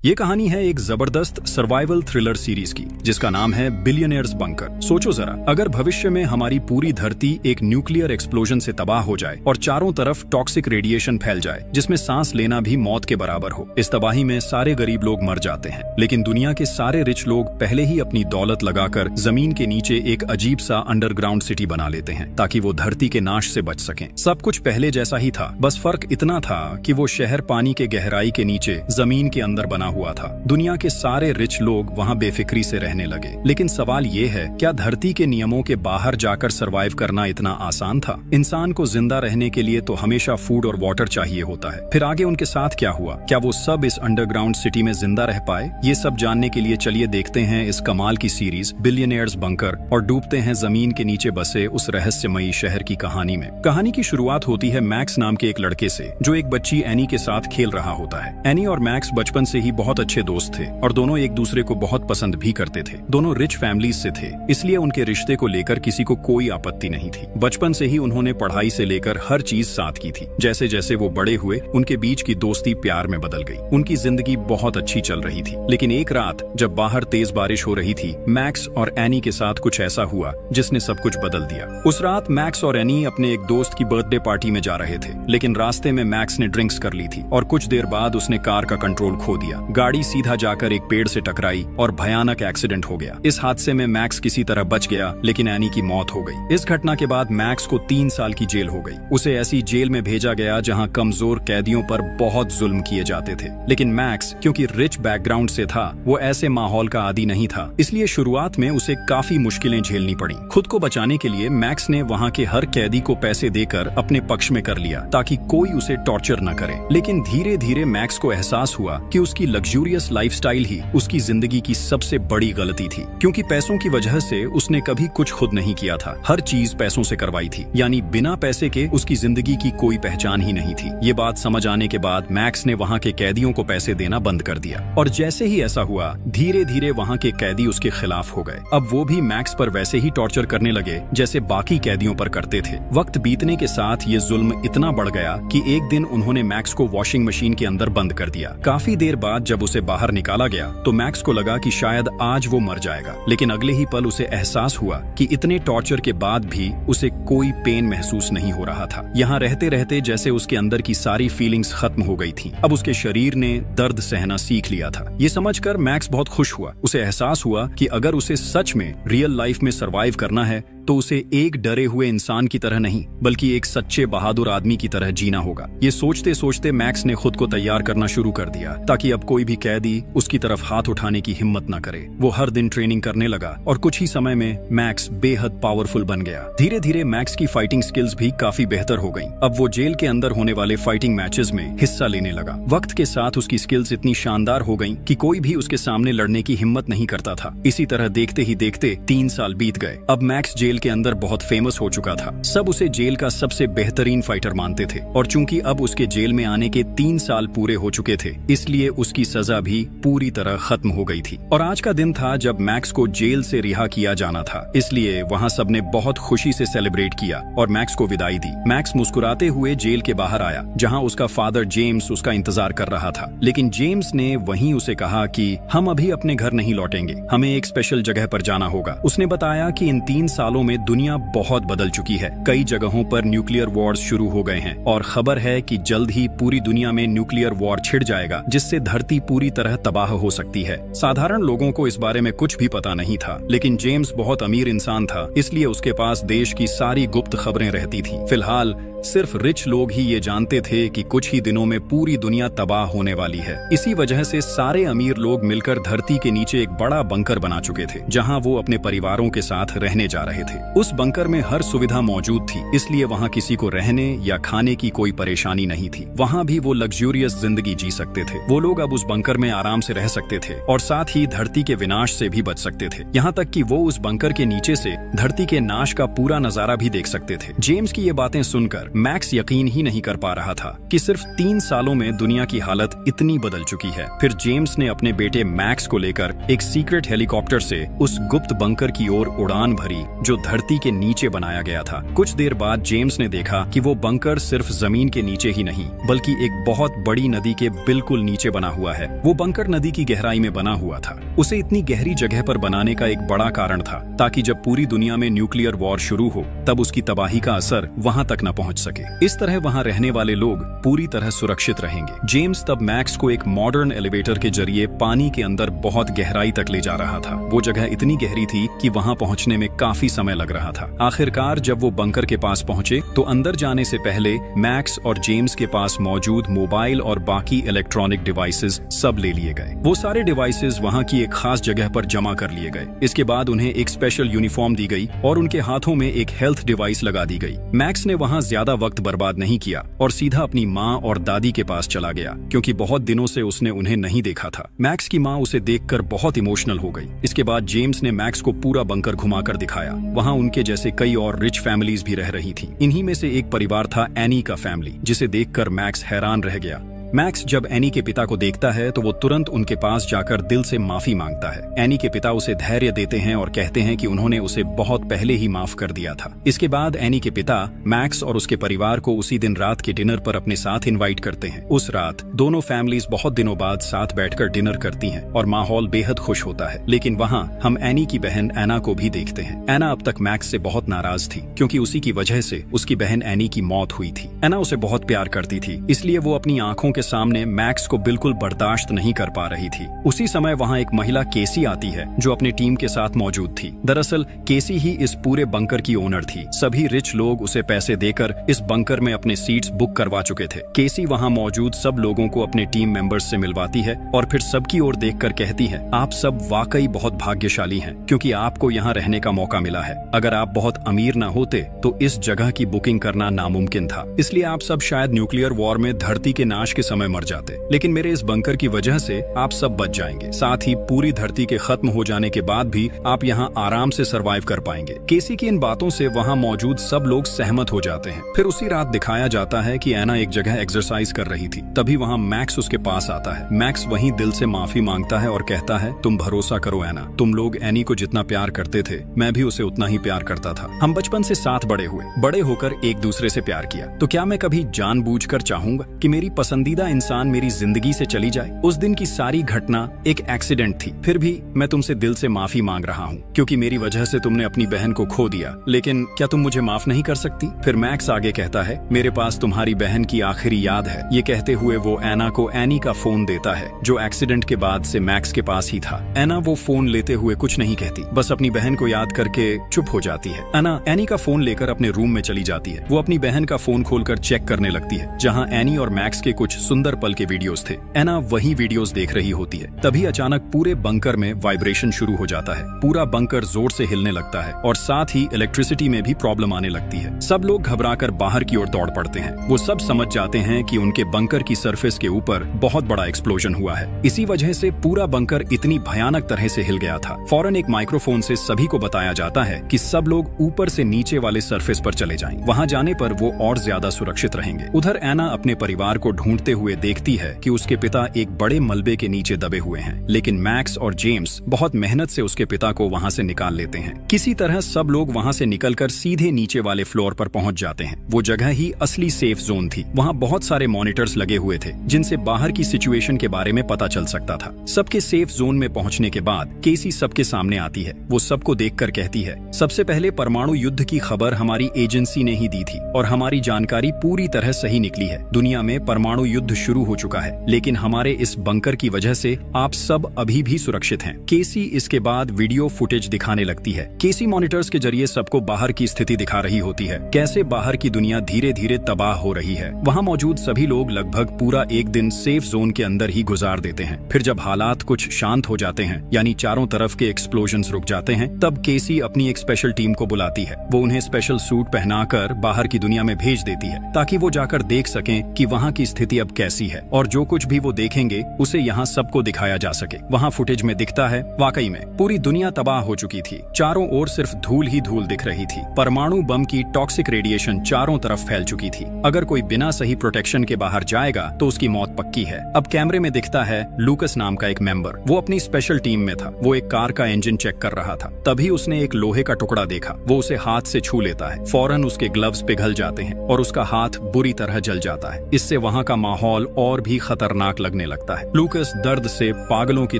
ये कहानी है एक जबरदस्त सर्वाइवल थ्रिलर सीरीज की जिसका नाम है बिलियनियर्स बंकर। सोचो जरा, अगर भविष्य में हमारी पूरी धरती एक न्यूक्लियर एक्सप्लोजन से तबाह हो जाए और चारों तरफ टॉक्सिक रेडिएशन फैल जाए जिसमें सांस लेना भी मौत के बराबर हो। इस तबाही में सारे गरीब लोग मर जाते हैं, लेकिन दुनिया के सारे रिच लोग पहले ही अपनी दौलत लगाकर जमीन के नीचे एक अजीब सा अंडरग्राउंड सिटी बना लेते हैं ताकि वो धरती के नाश से बच सकें। सब कुछ पहले जैसा ही था, बस फर्क इतना था कि वो शहर पानी के गहराई के नीचे जमीन के अंदर बना हुआ था। दुनिया के सारे रिच लोग वहां बेफिक्री से रहने लगे, लेकिन सवाल ये है, क्या धरती के नियमों के बाहर जाकर सरवाइव करना इतना आसान था? इंसान को जिंदा रहने के लिए तो हमेशा फूड और वाटर चाहिए होता है। फिर आगे उनके साथ क्या हुआ? क्या वो सब इस अंडरग्राउंड सिटी में जिंदा रह पाए? ये सब जानने के लिए चलिए देखते हैं इस कमाल की सीरीज बिलियनियर्स बंकर और डूबते हैं जमीन के नीचे बसे उस रहस्यमयी शहर की कहानी में। कहानी की शुरुआत होती है मैक्स नाम के एक लड़के से जो एक बच्ची एनी के साथ खेल रहा होता है। एनी और मैक्स बचपन से ही बहुत अच्छे दोस्त थे और दोनों एक दूसरे को बहुत पसंद भी करते थे। दोनों रिच फैमिलीज से थे, इसलिए उनके रिश्ते को लेकर किसी को कोई आपत्ति नहीं थी। बचपन से ही उन्होंने पढ़ाई से लेकर हर चीज साथ की थी। जैसे जैसे वो बड़े हुए उनके बीच की दोस्ती प्यार में बदल गई। उनकी जिंदगी बहुत अच्छी चल रही थी, लेकिन एक रात जब बाहर तेज बारिश हो रही थी, मैक्स और एनी के साथ कुछ ऐसा हुआ जिसने सब कुछ बदल दिया। उस रात मैक्स और एनी अपने एक दोस्त की बर्थडे पार्टी में जा रहे थे, लेकिन रास्ते में मैक्स ने ड्रिंक्स कर ली थी और कुछ देर बाद उसने कार का कंट्रोल खो दिया। गाड़ी सीधा जाकर एक पेड़ से टकराई और भयानक एक्सीडेंट हो गया। इस हादसे में मैक्स किसी तरह बच गया, लेकिन एनी की मौत हो गई। इस घटना के बाद मैक्स को 3 साल की जेल हो गई। उसे ऐसी जेल में भेजा गया जहां कमजोर कैदियों पर बहुत जुल्म किए जाते थे। लेकिन मैक्स क्योंकि रिच बैकग्राउंड से था, वो ऐसे माहौल का आदी नहीं था, इसलिए शुरुआत में उसे काफी मुश्किलें झेलनी पड़ी। खुद को बचाने के लिए मैक्स ने वहां के हर कैदी को पैसे देकर अपने पक्ष में कर लिया ताकि कोई उसे टॉर्चर न करे। लेकिन धीरे धीरे मैक्स को एहसास हुआ कि उसकी लग्जूरियस लाइफस्टाइल ही उसकी जिंदगी की सबसे बड़ी गलती थी, क्योंकि पैसों की वजह से उसने कभी कुछ खुद नहीं किया था। हर चीज पैसों से करवाई थी, यानी बिना पैसे के उसकी जिंदगी की कोई पहचान ही नहीं थी। ये बात समझ आने के बाद मैक्स ने वहां के कैदियों को पैसे देना बंद कर दिया, और जैसे ही ऐसा हुआ धीरे धीरे वहां के कैदी उसके खिलाफ हो गए। अब वो भी मैक्स पर वैसे ही टॉर्चर करने लगे जैसे बाकी कैदियों पर करते थे। वक्त बीतने के साथ ये जुल्म इतना बढ़ गया कि एक दिन उन्होंने मैक्स को वॉशिंग मशीन के अंदर बंद कर दिया। काफी देर बाद जब उसे बाहर निकाला गया तो मैक्स को लगा कि शायद आज वो मर जाएगा, लेकिन अगले ही पल उसे एहसास हुआ कि इतने टॉर्चर के बाद भी उसे कोई पेन महसूस नहीं हो रहा था। यहाँ रहते रहते जैसे उसके अंदर की सारी फीलिंग्स खत्म हो गई थी। अब उसके शरीर ने दर्द सहना सीख लिया था। ये समझकर मैक्स बहुत खुश हुआ। उसे एहसास हुआ कि अगर उसे सच में रियल लाइफ में सरवाइव करना है तो उसे एक डरे हुए इंसान की तरह नहीं, बल्कि एक सच्चे बहादुर आदमी की तरह जीना होगा। ये सोचते सोचते मैक्स ने खुद को तैयार करना शुरू कर दिया ताकि अब कोई भी कैदी उसकी तरफ हाथ उठाने की हिम्मत न करे। वो हर दिन ट्रेनिंग करने लगा और कुछ ही समय में मैक्स बेहद पावरफुल बन गया। धीरे धीरे मैक्स की फाइटिंग स्किल्स भी काफी बेहतर हो गईं। अब वो जेल के अंदर होने वाले फाइटिंग मैचेस में हिस्सा लेने लगा। वक्त के साथ उसकी स्किल्स इतनी शानदार हो गईं कि कोई भी उसके सामने लड़ने की हिम्मत नहीं करता था। इसी तरह देखते ही देखते 3 साल बीत गए। अब मैक्स जेल के अंदर बहुत फेमस हो चुका था। सब उसे जेल का सबसे बेहतरीन फाइटर मानते थे, और चूंकि अब उसके जेल में आने के 3 साल पूरे हो चुके थे, इसलिए उसकी सजा भी पूरी तरह खत्म हो गई थी। और आज का दिन था जब मैक्स को जेल से रिहा किया जाना था, इसलिए वहां सबने बहुत खुशी से सेलिब्रेट किया और मैक्स को विदाई दी। मैक्स मुस्कुराते हुए जेल के बाहर आया, जहां उसका फादर जेम्स उसका इंतजार कर रहा था। लेकिन जेम्स ने वहीं उसे कहा कि हम अभी अपने घर नहीं लौटेंगे, हमें एक स्पेशल जगह पर जाना होगा। उसने बताया कि इन 3 सालों में दुनिया बहुत बदल चुकी है। कई जगहों पर न्यूक्लियर वॉर्स शुरू हो गए हैं और खबर है कि जल्द ही पूरी दुनिया में न्यूक्लियर वॉर छिड़ जाएगा, जिससे धरती पूरी तरह तबाह हो सकती है। साधारण लोगों को इस बारे में कुछ भी पता नहीं था, लेकिन जेम्स बहुत अमीर इंसान था, इसलिए उसके पास देश की सारी गुप्त खबरें रहती थी। फिलहाल सिर्फ रिच लोग ही ये जानते थे कि कुछ ही दिनों में पूरी दुनिया तबाह होने वाली है। इसी वजह से सारे अमीर लोग मिलकर धरती के नीचे एक बड़ा बंकर बना चुके थे, जहां वो अपने परिवारों के साथ रहने जा रहे थे। उस बंकर में हर सुविधा मौजूद थी, इसलिए वहां किसी को रहने या खाने की कोई परेशानी नहीं थी। वहां भी वो लग्जूरियस जिंदगी जी सकते थे। वो लोग अब उस बंकर में आराम से रह सकते थे और साथ ही धरती के विनाश से भी बच सकते थे। यहाँ तक कि वो उस बंकर के नीचे से धरती के नाश का पूरा नजारा भी देख सकते थे। जेम्स की ये बातें सुनकर मैक्स यकीन ही नहीं कर पा रहा था कि सिर्फ 3 सालों में दुनिया की हालत इतनी बदल चुकी है। फिर जेम्स ने अपने बेटे मैक्स को लेकर एक सीक्रेट हेलीकॉप्टर से उस गुप्त बंकर की ओर उड़ान भरी जो धरती के नीचे बनाया गया था। कुछ देर बाद जेम्स ने देखा कि वो बंकर सिर्फ जमीन के नीचे ही नहीं बल्कि एक बहुत बड़ी नदी के बिल्कुल नीचे बना हुआ है। वो बंकर नदी की गहराई में बना हुआ था। उसे इतनी गहरी जगह पर बनाने का एक बड़ा कारण था ताकि जब पूरी दुनिया में न्यूक्लियर वॉर शुरू हो तब उसकी तबाही का असर वहां तक न पहुंच सके। इस तरह वहां रहने वाले लोग पूरी तरह सुरक्षित रहेंगे। जेम्स तब मैक्स को एक मॉडर्न एलिवेटर के जरिए पानी के अंदर बहुत गहराई तक ले जा रहा था। वो जगह इतनी गहरी थी कि वहां पहुंचने में काफी समय लग रहा था। आखिरकार जब वो बंकर के पास पहुंचे तो अंदर जाने से पहले मैक्स और जेम्स के पास मौजूद मोबाइल और बाकी इलेक्ट्रॉनिक डिवाइसेस सब ले लिए गए। वो सारे डिवाइसेस वहां की एक खास जगह पर जमा कर लिए गए। इसके बाद उन्हें एक स्पेशल यूनिफॉर्म दी गई और उनके हाथों में एक हेल्थ डिवाइस लगा दी गई। मैक्स ने वहां ज्यादा वक्त बर्बाद नहीं किया और सीधा अपनी माँ और दादी के पास चला गया क्योंकि बहुत दिनों से उसने उन्हें नहीं देखा था। मैक्स की माँ उसे देखकर बहुत इमोशनल हो गई। इसके बाद जेम्स ने मैक्स को पूरा बंकर घुमाकर दिखाया। वहां उनके जैसे कई और रिच फैमिलीज भी रह रही थी। इन्हीं में से एक परिवार था एनी का फैमिली, जिसे देखकर मैक्स हैरान रह गया। मैक्स जब एनी के पिता को देखता है तो वो तुरंत उनके पास जाकर दिल से माफी मांगता है। एनी के पिता उसे धैर्य देते हैं और कहते हैं कि उन्होंने उसे बहुत पहले ही माफ कर दिया था। इसके बाद एनी के पिता मैक्स और उसके परिवार को उसी दिन रात के डिनर पर अपने साथ इनवाइट करते हैं। उस रात दोनों फैमिलीज बहुत दिनों बाद साथ बैठकर डिनर करती हैं और माहौल बेहद खुश होता है। लेकिन वहाँ हम एनी की बहन एना को भी देखते हैं। एना अब तक मैक्स से बहुत नाराज थी क्योंकि उसी की वजह से उसकी बहन एनी की मौत हुई थी। एना उसे बहुत प्यार करती थी, इसलिए वो अपनी आंखों के सामने मैक्स को बिल्कुल बर्दाश्त नहीं कर पा रही थी। उसी समय वहां एक महिला केसी आती है जो अपनी टीम के साथ मौजूद थी। दरअसल केसी ही इस पूरे बंकर की ओनर थी। सभी रिच लोग उसे पैसे देकर इस बंकर में अपने सीट्स बुक करवा चुके थे। केसी वहां मौजूद सब लोगों को अपने टीम मेंबर्स से मिलवाती है और फिर सबकी ओर देखकर कहती है, आप सब वाकई बहुत भाग्यशाली हैं क्योंकि आपको यहाँ रहने का मौका मिला है। अगर आप बहुत अमीर न होते तो इस जगह की बुकिंग करना नामुमकिन था। इसलिए आप सब शायद न्यूक्लियर वॉर में धरती के नाश के समय मर जाते, लेकिन मेरे इस बंकर की वजह से आप सब बच जाएंगे। साथ ही पूरी धरती के खत्म हो जाने के बाद भी आप यहाँ आराम से सरवाइव कर पाएंगे। केसी की इन बातों से वहाँ मौजूद सब लोग सहमत हो जाते हैं। फिर उसी रात दिखाया जाता है कि एना एक जगह एक्सरसाइज कर रही थी। तभी वहाँ मैक्स उसके पास आता है। मैक्स वहीं दिल से माफी मांगता है और कहता है, तुम भरोसा करो एना, तुम लोग एनी को जितना प्यार करते थे मैं भी उसे उतना ही प्यार करता था। हम बचपन से साथ बड़े हुए, बड़े होकर एक दूसरे से प्यार किया, तो क्या मैं कभी जानबूझकर चाहूंगा कि मेरी पसंदीदा इंसान मेरी जिंदगी से चली जाए? उस दिन की सारी घटना एक एक्सीडेंट थी। फिर भी मैं तुमसे दिल से माफी मांग रहा हूँ क्योंकि मेरी वजह से तुमने अपनी बहन को खो दिया, लेकिन क्या तुम मुझे माफ नहीं कर सकती? फिर मैक्स आगे कहता है, मेरे पास तुम्हारी बहन की आखिरी याद है। ये कहते हुए वो एना को एनी का फोन देता है जो एक्सीडेंट के बाद से मैक्स के पास ही था। एना वो फोन लेते हुए कुछ नहीं कहती, बस अपनी बहन को याद करके चुप हो जाती है। एना एनी का फोन लेकर अपने रूम में चली जाती है। वो अपनी बहन का फोन खोलकर चेक करने लगती है जहाँ एनी और मैक्स के कुछ सुंदर पल के वीडियोस थे। एना वही वीडियोस देख रही होती है। तभी अचानक पूरे बंकर में वाइब्रेशन शुरू हो जाता है। पूरा बंकर जोर से हिलने लगता है और साथ ही इलेक्ट्रिसिटी में भी प्रॉब्लम आने लगती है। सब लोग घबराकर बाहर की ओर दौड़ पड़ते हैं। वो सब समझ जाते हैं कि उनके बंकर की सरफेस के ऊपर बहुत बड़ा एक्सप्लोजन हुआ है। इसी वजह से पूरा बंकर इतनी भयानक तरह से हिल गया था। फौरन एक माइक्रोफोन से सभी को बताया जाता है कि सब लोग ऊपर से नीचे वाले सरफेस पर चले जाएं। वहां जाने पर वो और ज्यादा सुरक्षित रहेंगे। उधर एना अपने परिवार को ढूंढते हुए देखती है कि उसके पिता एक बड़े मलबे के नीचे दबे हुए हैं, लेकिन मैक्स और जेम्स बहुत मेहनत से उसके पिता को वहां से निकाल लेते हैं। किसी तरह सब लोग वहां से निकलकर सीधे नीचे वाले फ्लोर पर पहुंच जाते हैं। वो जगह ही असली सेफ जोन थी। वहां बहुत सारे मॉनिटर्स लगे हुए थे जिनसे बाहर की सिचुएशन के बारे में पता चल सकता था। सबके सेफ जोन में पहुंचने के बाद केसी सबके सामने आती है। वो सबको देखकर कहती है, सबसे पहले परमाणु युद्ध की खबर हमारी एजेंसी ने ही दी थी और हमारी जानकारी पूरी तरह सही निकली है। दुनिया में परमाणु युद्ध शुरू हो चुका है, लेकिन हमारे इस बंकर की वजह से आप सब अभी भी सुरक्षित हैं। केसी इसके बाद वीडियो फुटेज दिखाने लगती है। केसी मॉनिटर्स के जरिए सबको बाहर की स्थिति दिखा रही होती है, कैसे बाहर की दुनिया धीरे धीरे तबाह हो रही है। वहाँ मौजूद सभी लोग लगभग पूरा एक दिन सेफ जोन के अंदर ही गुजार देते हैं। फिर जब हालात कुछ शांत हो जाते हैं, यानी चारों तरफ के एक्सप्लोजन्स रुक जाते हैं, तब केसी अपनी एक स्पेशल टीम को बुलाती है। वो उन्हें स्पेशल सूट पहनाकर बाहर की दुनिया में भेज देती है ताकि वो जाकर देख सकें कि वहाँ की स्थिति अब अब कैसी है और जो कुछ भी वो देखेंगे उसे यहाँ सबको दिखाया जा सके। वहाँ फुटेज में दिखता है वाकई में पूरी दुनिया तबाह हो चुकी थी। चारों ओर सिर्फ धूल ही धूल दिख रही थी। परमाणु बम की टॉक्सिक रेडिएशन चारों तरफ फैल चुकी थी। अगर कोई बिना सही प्रोटेक्शन के बाहर जाएगा तो उसकी मौत पक्की है। अब कैमरे में दिखता है लूकस नाम का एक मेंबर। वो अपनी स्पेशल टीम में था। वो एक कार का इंजन चेक कर रहा था। तभी उसने एक लोहे का टुकड़ा देखा। वो उसे हाथ से छू लेता है। फौरन उसके ग्लव्स पिघल जाते हैं और उसका हाथ बुरी तरह जल जाता है। इससे वहाँ का माहौल और भी खतरनाक लगने लगता है। लूकस दर्द से पागलों की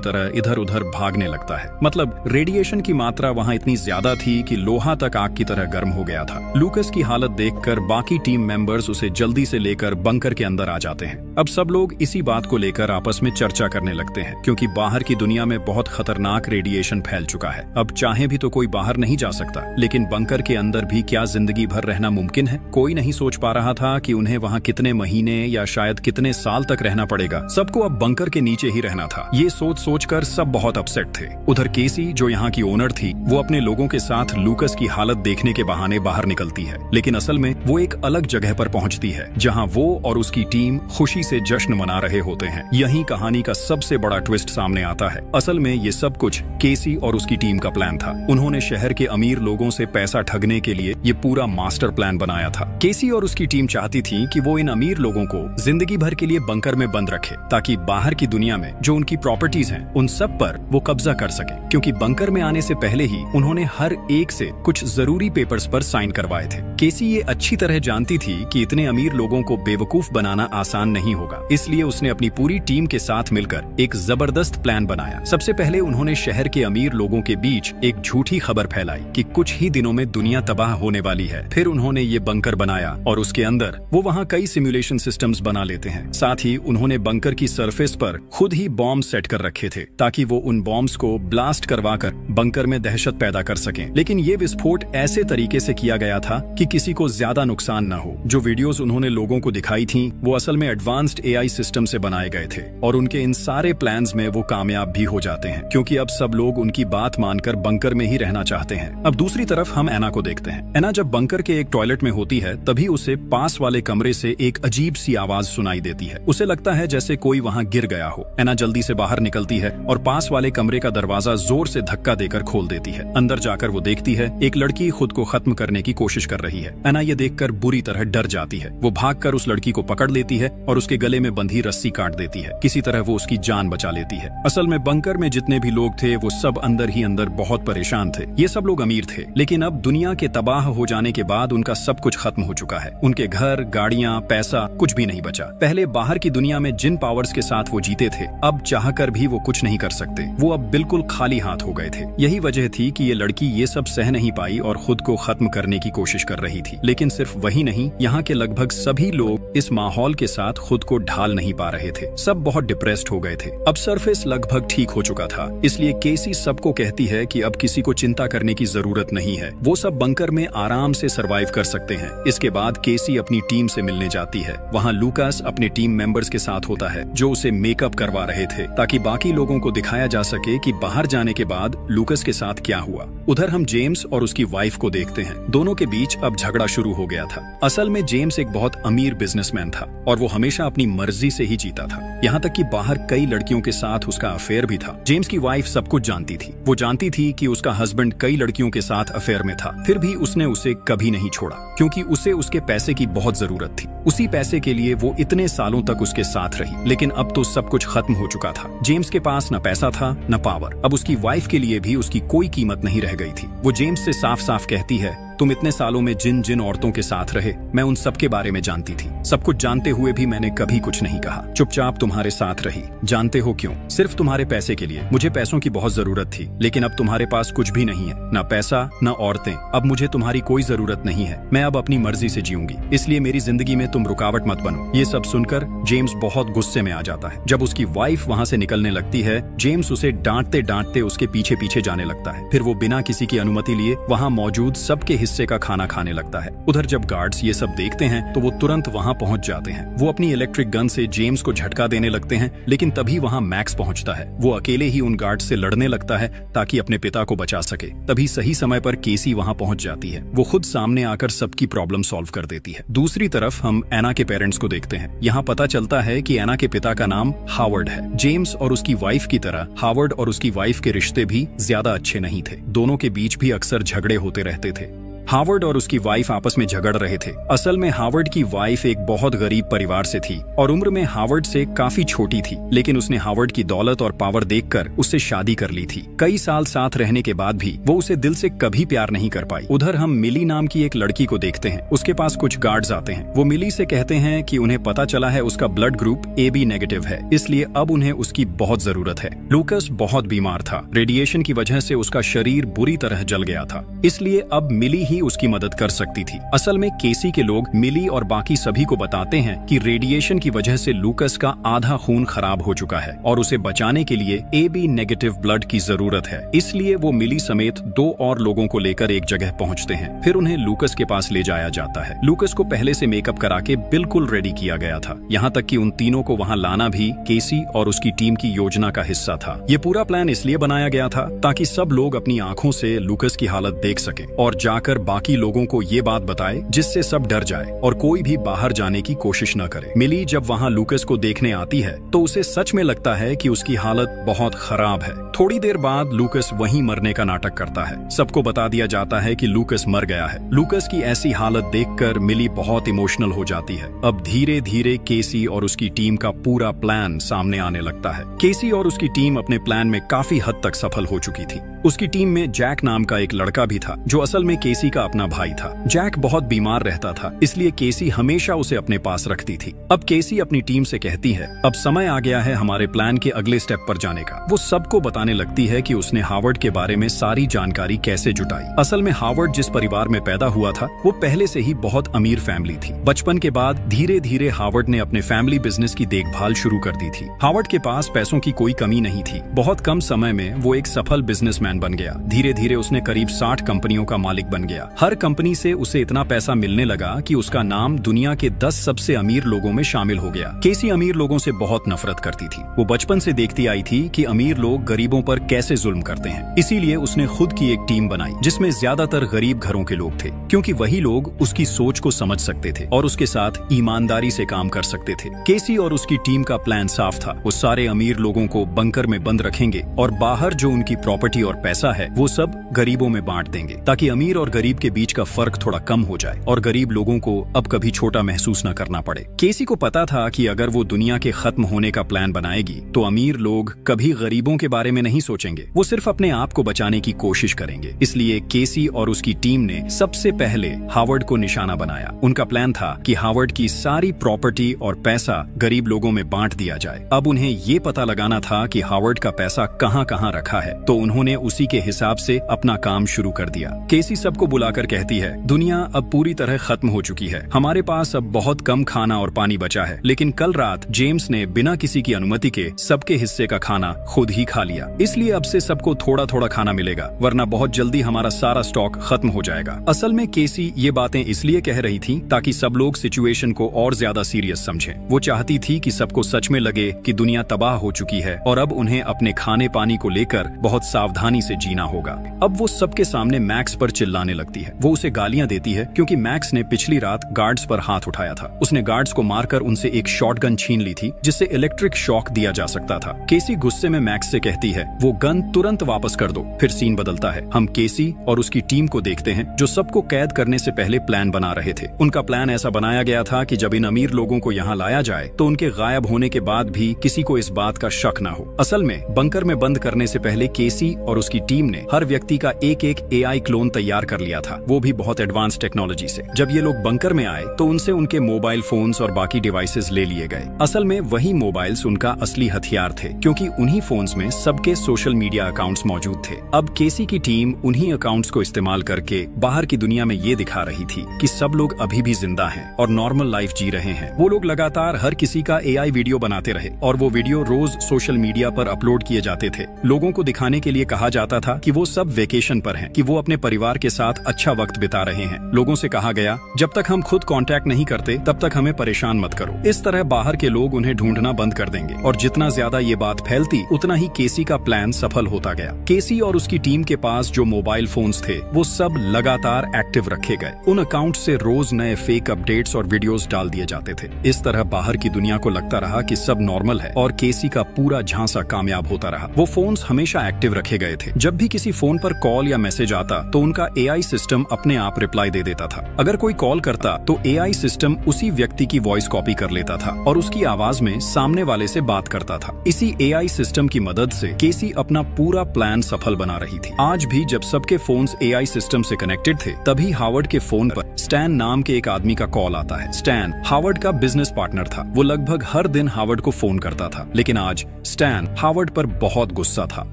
तरह इधर उधर भागने लगता है। मतलब रेडिएशन की मात्रा वहाँ इतनी ज्यादा थी कि लोहा तक आग की तरह गर्म हो गया था। लूकस की हालत देखकर बाकी टीम मेंबर्स उसे जल्दी से लेकर बंकर के अंदर आ जाते हैं। अब सब लोग इसी बात को लेकर आपस में चर्चा करने लगते हैं क्योंकि बाहर की दुनिया में बहुत खतरनाक रेडिएशन फैल चुका है। अब चाहे भी तो कोई बाहर नहीं जा सकता, लेकिन बंकर के अंदर भी क्या जिंदगी भर रहना मुमकिन है? कोई नहीं सोच पा रहा था कि उन्हें वहाँ कितने महीने या शायद कितने साल तक रहना पड़ेगा। सबको अब बंकर के नीचे ही रहना था। ये सोच कर सब बहुत अपसेट थे। उधर केसी जो यहाँ की ओनर थी, वो अपने लोगों के साथ लूकस की हालत देखने के बहाने बाहर निकलती है, लेकिन असल में वो एक अलग जगह पर पहुंचती है जहां वो और उसकी टीम खुशी से जश्न मना रहे होते हैं। यही कहानी का सबसे बड़ा ट्विस्ट सामने आता है। असल में ये सब कुछ केसी और उसकी टीम का प्लान था। उन्होंने शहर के अमीर लोगों से पैसा ठगने के लिए ये पूरा मास्टर प्लान बनाया था। केसी और उसकी टीम चाहती थी कि वो इन अमीर लोगों को जिंदगी भर के लिए बंकर में बंद रखे ताकि बाहर की दुनिया में जो उनकी प्रॉपर्टीज हैं उन सब पर वो कब्जा कर सके, क्योंकि बंकर में आने से पहले ही उन्होंने हर एक से कुछ जरूरी पेपर्स पर साइन करवाए थे। केसी ये अच्छी तरह जानती थी कि इतने अमीर लोगों को बेवकूफ बनाना आसान नहीं होगा, इसलिए उसने अपनी पूरी टीम के साथ मिलकर एक जबरदस्त प्लान बनाया। सबसे पहले उन्होंने शहर के अमीर लोगों के बीच एक झूठी खबर फैलाई कि कुछ ही दिनों में दुनिया तबाह होने वाली है। फिर उन्होंने ये बंकर बनाया और उसके अंदर वो वहाँ कई सिमुलेशन सिस्टम्स बना लेते हैं। साथ ही उन्होंने बंकर की सरफेस पर खुद ही बॉम्ब सेट कर रखे थे ताकि वो उन बॉम्ब्स को ब्लास्ट करवाकर बंकर में दहशत पैदा कर सकें। लेकिन ये विस्फोट ऐसे तरीके से किया गया था कि किसी को ज्यादा नुकसान न हो। जो वीडियोस उन्होंने लोगों को दिखाई थी वो असल में एडवांस्ड एआई सिस्टम से बनाए गए थे और उनके इन सारे प्लान्स में वो कामयाब भी हो जाते हैं, क्योंकि अब सब लोग उनकी बात मानकर बंकर में ही रहना चाहते हैं। अब दूसरी तरफ हम एना को देखते हैं। एना जब बंकर के एक टॉयलेट में होती है तभी उसे पास वाले कमरे से एक अजीब सी आवाज सुनाई देती है। उसे लगता है जैसे कोई वहाँ गिर गया हो। एना जल्दी से बाहर निकलती है और पास वाले कमरे का दरवाजा जोर से धक्का देकर खोल देती है। अंदर जाकर वो देखती है एक लड़की खुद को खत्म करने की कोशिश कर रही है। एना ये देखकर बुरी तरह डर जाती है। वो भागकर उस लड़की को पकड़ लेती है और उसके गले में बंधी रस्सी काट देती है। किसी तरह वो उसकी जान बचा लेती है। असल में बंकर में जितने भी लोग थे वो सब अंदर ही अंदर बहुत परेशान थे। ये सब लोग अमीर थे, लेकिन अब दुनिया के तबाह हो जाने के बाद उनका सब कुछ खत्म हो चुका है। उनके घर, गाड़ियां, पैसा कुछ भी नहीं बचा। पहले बाहर की दुनिया में जिन पावर्स के साथ वो जीते थे, अब चाहकर भी वो कुछ नहीं कर सकते। वो अब बिल्कुल खाली हाथ हो गए थे। यही वजह थी कि ये लड़की ये सब सह नहीं पाई और खुद को खत्म करने की कोशिश कर रही थी। लेकिन सिर्फ वही नहीं, यहाँ के लगभग सभी लोग इस माहौल के साथ खुद को ढाल नहीं पा रहे थे। सब बहुत डिप्रेस्ड हो गए थे। अब सरफेस लगभग ठीक हो चुका था, इसलिए केसी सबको कहती है कि अब किसी को चिंता करने की जरूरत नहीं है। वो सब बंकर में आराम से सरवाइव कर सकते हैं। इसके बाद केसी अपनी टीम से मिलने जाती है। वहाँ लूकास अपने टीम मेंबर्स के साथ होता है जो उसे मेकअप करवा रहे थे ताकि बाकी लोगों को दिखाया जा सके कि बाहर जाने के बाद लूकास के साथ क्या हुआ। उधर हम जेम्स और उसकी वाइफ को देखते हैं। दोनों के बीच अब झगड़ा शुरू हो गया था। असल में जेम्स एक बहुत अमीर बिजनेसमैन था और वो हमेशा अपनी मर्जी से ही जीता था। यहाँ तक कि बाहर कई लड़कियों के साथ उसका अफेयर भी था। जेम्स की वाइफ सब कुछ जानती थी। वो जानती थी कि उसका हस्बैंड कई लड़कियों के साथ अफेयर में था, फिर भी उसने उसे कभी नहीं छोड़ा क्योंकि उसे उसके पैसे की बहुत जरूरत थी। उसी पैसे के लिए वो इतने सालों तक उसके साथ रही। लेकिन अब तो सब कुछ खत्म हो चुका था। जेम्स के पास न पैसा था न पावर। अब उसकी वाइफ के लिए भी उसकी कोई कीमत नहीं रह गई थी। वो जेम्स से साफ साफ कहती है, तुम इतने सालों में जिन जिन औरतों के साथ रहे, मैं उन सब के बारे में जानती थी। सब कुछ जानते हुए भी मैंने कभी कुछ नहीं कहा। चुपचाप तुम्हारे साथ रही। जानते हो क्यों? सिर्फ तुम्हारे पैसे के लिए। मुझे पैसों की बहुत जरूरत थी, लेकिन अब तुम्हारे पास कुछ भी नहीं है, ना पैसा ना औरतें। अब मुझे तुम्हारी कोई जरूरत नहीं है। मैं अब अपनी मर्जी से जीऊंगी, इसलिए मेरी जिंदगी में तुम रुकावट मत बनो। ये सब सुनकर जेम्स बहुत गुस्से में आ जाता है। जब उसकी वाइफ वहाँ से निकलने लगती है, जेम्स उसे डांटते डांटते उसके पीछे पीछे जाने लगता है। फिर वो बिना किसी की अनुमति लिए वहाँ मौजूद सबके हिस्से का खाना खाने लगता है। उधर जब गार्ड्स ये सब देखते हैं तो वो तुरंत वहां पहुंच जाते हैं। वो अपनी इलेक्ट्रिक गन से जेम्स को झटका देने लगते हैं, लेकिन तभी वहां मैक्स पहुंचता है। वो अकेले ही उन गार्ड से लड़ने लगता है ताकि अपने पिता को बचा सके। तभी सही समय पर केसी वहां पहुंच जाती है। वो खुद सामने आकर सबकी प्रॉब्लम सॉल्व कर देती है। दूसरी तरफ हम एना के पेरेंट्स को देखते हैं। यहाँ पता चलता है कि एना के पिता का नाम हावर्ड है। जेम्स और उसकी वाइफ की तरह हावर्ड और उसकी वाइफ के रिश्ते भी ज्यादा अच्छे नहीं थे। दोनों के बीच भी अक्सर झगड़े होते रहते थे। हावर्ड और उसकी वाइफ आपस में झगड़ रहे थे। असल में हावर्ड की वाइफ एक बहुत गरीब परिवार से थी और उम्र में हावर्ड से काफी छोटी थी, लेकिन उसने हावर्ड की दौलत और पावर देखकर उससे शादी कर ली थी। कई साल साथ रहने के बाद भी वो उसे दिल से कभी प्यार नहीं कर पाई। उधर हम मिली नाम की एक लड़की को देखते हैं। उसके पास कुछ गार्ड्स आते हैं। वो मिली से कहते हैं कि उन्हें पता चला है उसका ब्लड ग्रुप AB नेगेटिव है, इसलिए अब उन्हें उसकी बहुत जरूरत है। लूकस बहुत बीमार था। रेडिएशन की वजह से उसका शरीर बुरी तरह जल गया था, इसलिए अब मिली ही उसकी मदद कर सकती थी। असल में केसी के लोग मिली और बाकी सभी को बताते हैं कि रेडिएशन की वजह से लूकस का आधा खून खराब हो चुका है और उसे बचाने के लिए AB नेगेटिव ब्लड की जरूरत है। इसलिए वो मिली समेत 2 और लोगों को लेकर एक जगह पहुंचते हैं। फिर उन्हें लूकस के पास ले जाया जाता है। लूकस को पहले से मेकअप करा के बिल्कुल रेडी किया गया था। यहाँ तक कि उन तीनों को वहाँ लाना भी केसी और उसकी टीम की योजना का हिस्सा था। ये पूरा प्लान इसलिए बनाया गया था ताकि सब लोग अपनी आंखों से लूकस की हालत देख सकें और जाकर बाकी लोगों को ये बात बताए जिससे सब डर जाए और कोई भी बाहर जाने की कोशिश न करे। मिली जब वहाँ लूकस को देखने आती है तो उसे सच में लगता है कि उसकी हालत बहुत खराब है। थोड़ी देर बाद लूकस वहीं मरने का नाटक करता है। सबको बता दिया जाता है कि लूकस मर गया है। लूकस की ऐसी हालत देखकर मिली बहुत इमोशनल हो जाती है। अब धीरे धीरे केसी और उसकी टीम का पूरा प्लान सामने आने लगता है। केसी और उसकी टीम अपने प्लान में काफी हद तक सफल हो चुकी थी। उसकी टीम में जैक नाम का एक लड़का भी था जो असल में केसी का अपना भाई था। जैक बहुत बीमार रहता था, इसलिए केसी हमेशा उसे अपने पास रखती थी। अब केसी अपनी टीम से कहती है, अब समय आ गया है हमारे प्लान के अगले स्टेप पर जाने का। वो सबको बताने लगती है कि उसने हावर्ड के बारे में सारी जानकारी कैसे जुटाई। असल में हावर्ड जिस परिवार में पैदा हुआ था वो पहले से ही बहुत अमीर फैमिली थी। बचपन के बाद धीरे धीरे हावर्ड ने अपने फैमिली बिजनेस की देखभाल शुरू कर दी थी। हावर्ड के पास पैसों की कोई कमी नहीं थी। बहुत कम समय में वो एक सफल बिजनेसमैन बन गया। धीरे धीरे उसने करीब 60 कंपनियों का मालिक बन गया। हर कंपनी से उसे इतना पैसा मिलने लगा कि उसका नाम दुनिया के 10 सबसे अमीर लोगों में शामिल हो गया। केसी अमीर लोगों से बहुत नफरत करती थी। वो बचपन से देखती आई थी कि अमीर लोग गरीबों पर कैसे जुल्म करते हैं। इसीलिए उसने खुद की एक टीम बनाई जिसमें ज्यादातर गरीब घरों के लोग थे, क्योंकि वही लोग उसकी सोच को समझ सकते थे और उसके साथ ईमानदारी से काम कर सकते थे। केसी और उसकी टीम का प्लान साफ था। वो सारे अमीर लोगों को बंकर में बंद रखेंगे और बाहर जो उनकी प्रॉपर्टी और पैसा है वो सब गरीबों में बांट देंगे, ताकि अमीर और गरीब के बीच का फर्क थोड़ा कम हो जाए और गरीब लोगों को अब कभी छोटा महसूस न करना पड़े। केसी को पता था कि अगर वो दुनिया के खत्म होने का प्लान बनाएगी तो अमीर लोग कभी गरीबों के बारे में नहीं सोचेंगे। वो सिर्फ अपने आप को बचाने की कोशिश करेंगे। इसलिए केसी और उसकी टीम ने सबसे पहले हावर्ड को निशाना बनाया। उनका प्लान था कि हावर्ड की सारी प्रॉपर्टी और पैसा गरीब लोगों में बांट दिया जाए। अब उन्हें ये पता लगाना था कि हावर्ड का पैसा कहाँ कहाँ रखा है, तो उन्होंने उसी के हिसाब से अपना काम शुरू कर दिया। केसी सबको बुलाकर कहती है, दुनिया अब पूरी तरह खत्म हो चुकी है। हमारे पास अब बहुत कम खाना और पानी बचा है, लेकिन कल रात जेम्स ने बिना किसी की अनुमति के सबके हिस्से का खाना खुद ही खा लिया। इसलिए अब से सबको थोड़ा थोड़ा खाना मिलेगा, वरना बहुत जल्दी हमारा सारा स्टॉक खत्म हो जाएगा। असल में केसी ये बातें इसलिए कह रही थी ताकि सब लोग सिचुएशन को और ज्यादा सीरियस समझें। वो चाहती थी कि सबको सच में लगे कि दुनिया तबाह हो चुकी है और अब उन्हें अपने खाने पानी को लेकर बहुत सावधानी से जीना होगा। अब वो सबके सामने मैक्स पर चिल्लाने लगती है। वो उसे गालियां देती है क्योंकि मैक्स ने पिछली रात गार्ड्स पर हाथ उठाया था। उसने गार्ड्स को मारकर उनसे एक शॉटगन छीन ली थी जिससे इलेक्ट्रिक शॉक दिया जा सकता था। केसी गुस्से में मैक्स से कहती है, वो गन तुरंत वापस कर दो। फिर सीन बदलता है। हम केसी और उसकी टीम को देखते हैं जो सबको कैद करने से पहले प्लान बना रहे थे। उनका प्लान ऐसा बनाया गया था कि जब इन अमीर लोगों को यहाँ लाया जाए तो उनके गायब होने के बाद भी किसी को इस बात का शक न हो। असल में बंकर में बंद करने से पहले केसी और उसकी टीम ने हर व्यक्ति का एक एक AI क्लोन तैयार कर लिया था, वो भी बहुत एडवांस टेक्नोलॉजी से। जब ये लोग बंकर में आए तो उनसे उनके मोबाइल फोन्स और बाकी डिवाइसेस ले लिए गए। असल में वही मोबाइल्स उनका असली हथियार थे, क्योंकि उन्हीं फोन्स में सबके सोशल मीडिया अकाउंट्स मौजूद थे। अब केसी की टीम उन्हीं अकाउंट्स को इस्तेमाल करके बाहर की दुनिया में ये दिखा रही थी कि सब लोग अभी भी जिंदा हैं और नॉर्मल लाइफ जी रहे हैं। वो लोग लगातार हर किसी का AI वीडियो बनाते रहे और वो वीडियो रोज सोशल मीडिया पर अपलोड किए जाते थे। लोगों को दिखाने के लिए कहा जाता था कि वो सब वेकेशन पर हैं, कि वो अपने परिवार के साथ अच्छा वक्त बिता रहे हैं। लोगों से कहा गया, जब तक हम खुद कांटेक्ट नहीं करते तब तक हमें परेशान मत करो। इस तरह बाहर के लोग उन्हें ढूंढना बंद कर देंगे और जितना ज्यादा ये बात फैलती उतना ही केसी का प्लान सफल होता गया। केसी और उसकी टीम के पास जो मोबाइल फोन्स थे वो सब लगातार एक्टिव रखे गए। उन अकाउंट से रोज नए फेक अपडेट्स और वीडियोस डाल दिए जाते थे। इस तरह बाहर की दुनिया को लगता रहा कि सब नॉर्मल है और केसी का पूरा झांसा कामयाब होता रहा। वो फोन्स हमेशा एक्टिव रखे गए थे। जब भी किसी फोन पर कॉल या मैसेज आता तो उनका एआई सिस्टम अपने आप रिप्लाई दे देता था। अगर कोई कॉल करता तो एआई सिस्टम उसी व्यक्ति की वॉइस कॉपी कर लेता था और उसकी आवाज में सामने वाले से बात करता था। इसी एआई सिस्टम की मदद से केसी अपना पूरा प्लान सफल बना रही थी। आज भी जब सबके फोन्स एआई सिस्टम से कनेक्टेड थे तभी हावर्ड के फोन पर स्टैन नाम के एक आदमी का कॉल आता है। स्टैन हावर्ड का बिजनेस पार्टनर था। वो लगभग हर दिन हावर्ड को फोन करता था, लेकिन आज स्टैन हावर्ड पर बहुत गुस्सा था